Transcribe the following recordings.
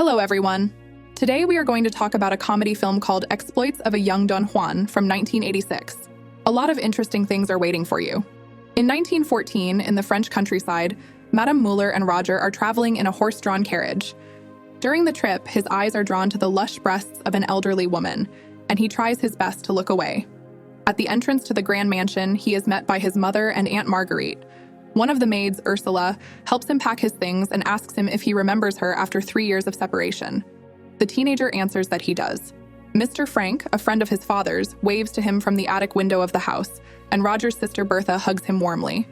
Hello, everyone. Today we are going to talk about a comedy film called Exploits of a Young Don Juan from 1986. A lot of interesting things are waiting for you. In 1914, in the French countryside, Madame Muller and Roger are traveling in a horse-drawn carriage. During the trip, his eyes are drawn to the lush breasts of an elderly woman, and he tries his best to look away. At the entrance to the grand mansion, he is met by his mother and Aunt Marguerite. One of the maids, Ursula, helps him pack his things and asks him if he remembers her after 3 years of separation. The teenager answers that he does. Mr. Frank, a friend of his father's, waves to him from the attic window of the house, and Roger's sister Bertha hugs him warmly.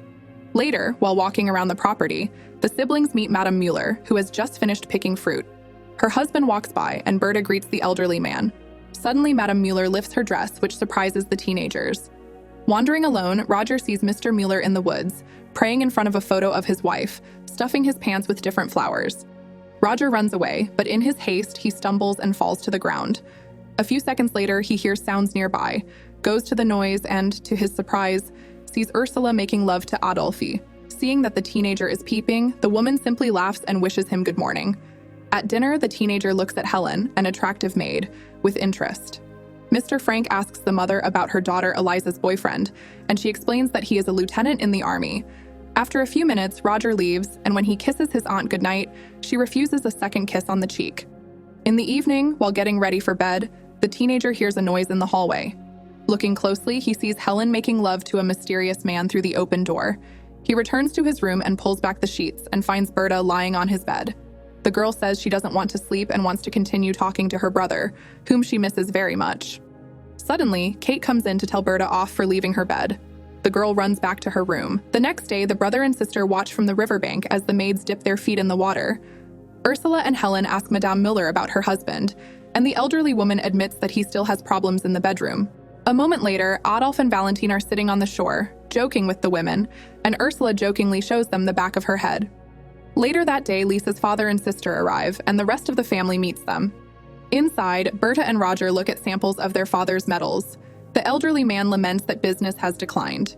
Later, while walking around the property, the siblings meet Madame Muller, who has just finished picking fruit. Her husband walks by, and Berta greets the elderly man. Suddenly, Madame Muller lifts her dress, which surprises the teenagers. Wandering alone, Roger sees Mr. Muller in the woods, praying in front of a photo of his wife, stuffing his pants with different flowers. Roger runs away, but in his haste, he stumbles and falls to the ground. A few seconds later, he hears sounds nearby, goes to the noise, and, to his surprise, sees Ursula making love to Adolphe. Seeing that the teenager is peeping, the woman simply laughs and wishes him good morning. At dinner, the teenager looks at Helen, an attractive maid, with interest. Mr. Frank asks the mother about her daughter Eliza's boyfriend, and she explains that he is a lieutenant in the army. After a few minutes, Roger leaves, and when he kisses his aunt goodnight, she refuses a second kiss on the cheek. In the evening, while getting ready for bed, the teenager hears a noise in the hallway. Looking closely, he sees Helen making love to a mysterious man through the open door. He returns to his room and pulls back the sheets and finds Berta lying on his bed. The girl says she doesn't want to sleep and wants to continue talking to her brother, whom she misses very much. Suddenly, Kate comes in to tell Berta off for leaving her bed. The girl runs back to her room. The next day, the brother and sister watch from the riverbank as the maids dip their feet in the water. Ursula and Helen ask Madame Muller about her husband, and the elderly woman admits that he still has problems in the bedroom. A moment later, Adolphe and Valentine are sitting on the shore, joking with the women, and Ursula jokingly shows them the back of her head. Later that day, Lisa's father and sister arrive, and the rest of the family meets them. Inside, Berta and Roger look at samples of their father's medals. The elderly man laments that business has declined.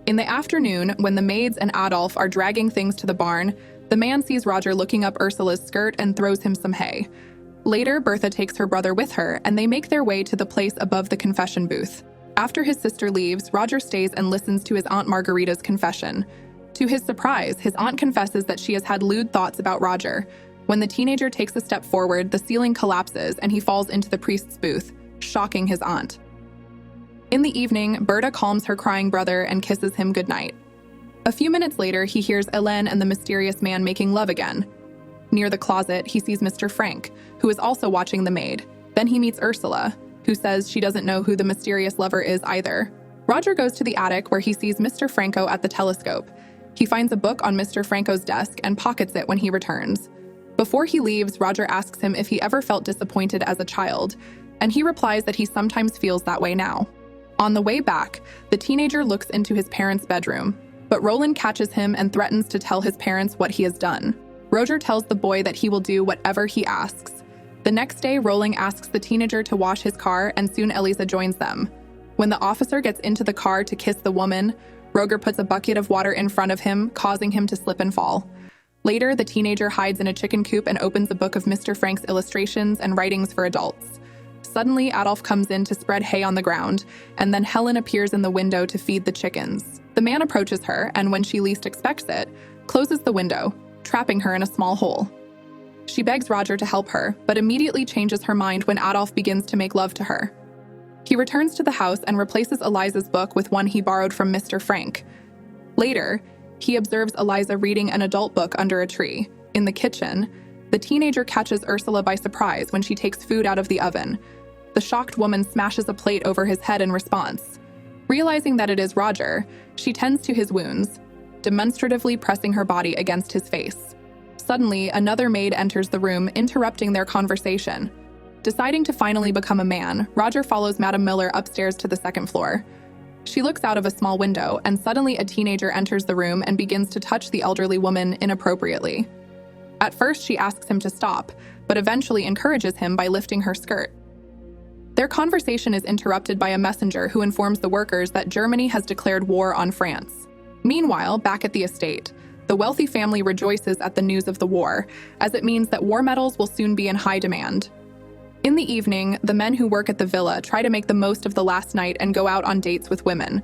In the afternoon, when the maids and Adolphe are dragging things to the barn, the man sees Roger looking up Ursula's skirt and throws him some hay. Later, Bertha takes her brother with her, and they make their way to the place above the confession booth. After his sister leaves, Roger stays and listens to his Aunt Margarita's confession. To his surprise, his aunt confesses that she has had lewd thoughts about Roger. When the teenager takes a step forward, the ceiling collapses and he falls into the priest's booth, shocking his aunt. In the evening, Berta calms her crying brother and kisses him goodnight. A few minutes later, he hears Hélène and the mysterious man making love again. Near the closet, he sees Mr. Frank, who is also watching the maid. Then he meets Ursula, who says she doesn't know who the mysterious lover is either. Roger goes to the attic where he sees Mr. Franco at the telescope. He finds a book on Mr. Franco's desk and pockets it when he returns. Before he leaves, Roger asks him if he ever felt disappointed as a child, and he replies that he sometimes feels that way now. On the way back, the teenager looks into his parents' bedroom, but Roland catches him and threatens to tell his parents what he has done. Roger tells the boy that he will do whatever he asks. The next day, Roland asks the teenager to wash his car, and soon Elisa joins them. When the officer gets into the car to kiss the woman, Roger puts a bucket of water in front of him, causing him to slip and fall. Later, the teenager hides in a chicken coop and opens a book of Mr. Frank's illustrations and writings for adults. Suddenly, Adolphe comes in to spread hay on the ground, and then Helen appears in the window to feed the chickens. The man approaches her, and when she least expects it, closes the window, trapping her in a small hole. She begs Roger to help her, but immediately changes her mind when Adolphe begins to make love to her. He returns to the house and replaces Eliza's book with one he borrowed from Mr. Frank. Later, he observes Eliza reading an adult book under a tree. In the kitchen, the teenager catches Ursula by surprise when she takes food out of the oven. The shocked woman smashes a plate over his head in response. Realizing that it is Roger, she tends to his wounds, demonstratively pressing her body against his face. Suddenly, another maid enters the room, interrupting their conversation. Deciding to finally become a man, Roger follows Madame Muller upstairs to the second floor. She looks out of a small window, and suddenly a teenager enters the room and begins to touch the elderly woman inappropriately. At first, she asks him to stop, but eventually encourages him by lifting her skirt. Their conversation is interrupted by a messenger who informs the workers that Germany has declared war on France. Meanwhile, back at the estate, the wealthy family rejoices at the news of the war, as it means that war medals will soon be in high demand. In the evening, the men who work at the villa try to make the most of the last night and go out on dates with women.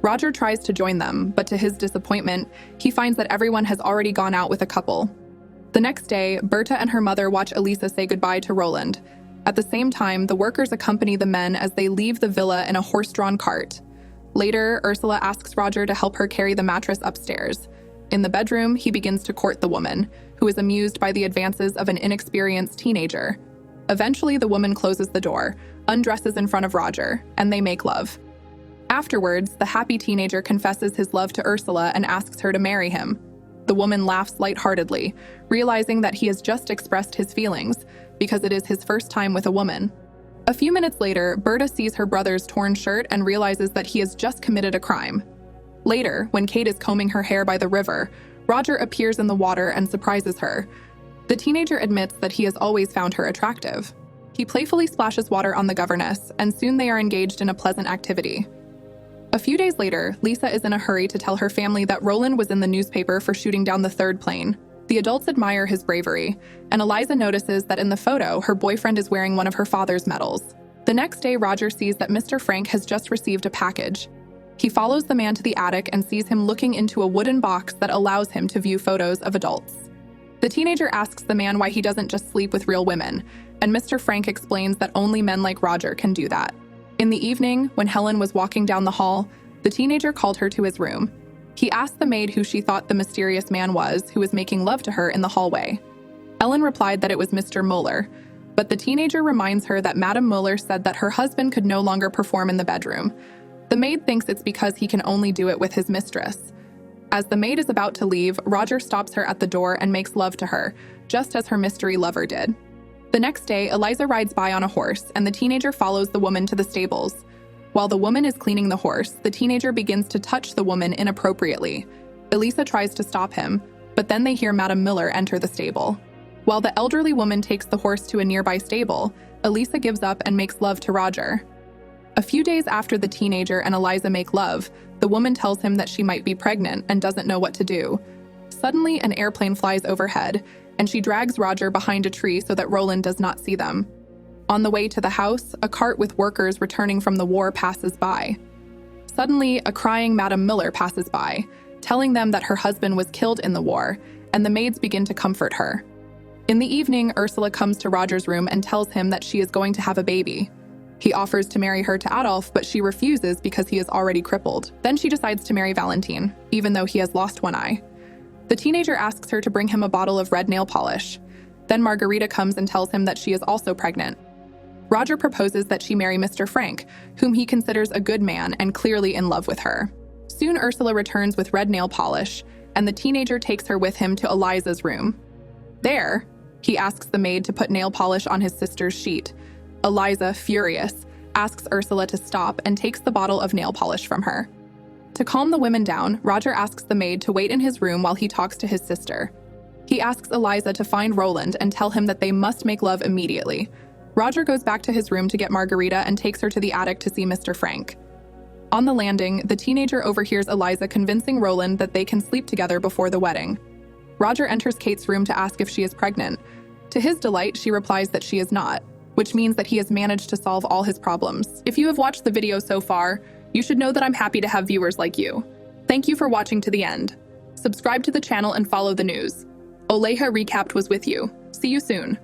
Roger tries to join them, but to his disappointment, he finds that everyone has already gone out with a couple. The next day, Berta and her mother watch Elisa say goodbye to Roland. At the same time, the workers accompany the men as they leave the villa in a horse-drawn cart. Later, Ursula asks Roger to help her carry the mattress upstairs. In the bedroom, he begins to court the woman, who is amused by the advances of an inexperienced teenager. Eventually, the woman closes the door, undresses in front of Roger, and they make love. Afterwards, the happy teenager confesses his love to Ursula and asks her to marry him. The woman laughs lightheartedly, realizing that he has just expressed his feelings, because it is his first time with a woman. A few minutes later, Berta sees her brother's torn shirt and realizes that he has just committed a crime. Later, when Kate is combing her hair by the river, Roger appears in the water and surprises her. The teenager admits that he has always found her attractive. He playfully splashes water on the governess, and soon they are engaged in a pleasant activity. A few days later, Lisa is in a hurry to tell her family that Roland was in the newspaper for shooting down the third plane. The adults admire his bravery, and Eliza notices that in the photo, her boyfriend is wearing one of her father's medals. The next day, Roger sees that Mr. Frank has just received a package. He follows the man to the attic and sees him looking into a wooden box that allows him to view photos of adults. The teenager asks the man why he doesn't just sleep with real women, and Mr. Frank explains that only men like Roger can do that. In the evening, when Helen was walking down the hall, the teenager called her to his room. He asked the maid who she thought the mysterious man was who was making love to her in the hallway. Ellen replied that it was Mr. Mueller, but the teenager reminds her that Madame Mueller said that her husband could no longer perform in the bedroom. The maid thinks it's because he can only do it with his mistress. As the maid is about to leave, Roger stops her at the door and makes love to her, just as her mystery lover did. The next day, Eliza rides by on a horse, and the teenager follows the woman to the stables. While the woman is cleaning the horse, the teenager begins to touch the woman inappropriately. Elisa tries to stop him, but then they hear Madame Miller enter the stable. While the elderly woman takes the horse to a nearby stable, Elisa gives up and makes love to Roger. A few days after the teenager and Eliza make love, the woman tells him that she might be pregnant and doesn't know what to do. Suddenly, an airplane flies overhead, and she drags Roger behind a tree so that Roland does not see them. On the way to the house, a cart with workers returning from the war passes by. Suddenly, a crying Madame Miller passes by, telling them that her husband was killed in the war, and the maids begin to comfort her. In the evening, Ursula comes to Roger's room and tells him that she is going to have a baby. He offers to marry her to Adolf, but she refuses because he is already crippled. Then she decides to marry Valentine, even though he has lost one eye. The teenager asks her to bring him a bottle of red nail polish. Then Margarita comes and tells him that she is also pregnant. Roger proposes that she marry Mr. Frank, whom he considers a good man and clearly in love with her. Soon Ursula returns with red nail polish, and the teenager takes her with him to Eliza's room. There, he asks the maid to put nail polish on his sister's sheet. Eliza, furious, asks Ursula to stop and takes the bottle of nail polish from her. To calm the women down, Roger asks the maid to wait in his room while he talks to his sister. He asks Eliza to find Roland and tell him that they must make love immediately. Roger goes back to his room to get Margarita and takes her to the attic to see Mr. Frank. On the landing, the teenager overhears Eliza convincing Roland that they can sleep together before the wedding. Roger enters Kate's room to ask if she is pregnant. To his delight, she replies that she is not, which means that he has managed to solve all his problems. If you have watched the video so far, you should know that I'm happy to have viewers like you. Thank you for watching to the end. Subscribe to the channel and follow the news. OLEJA Recapped was with you. See you soon.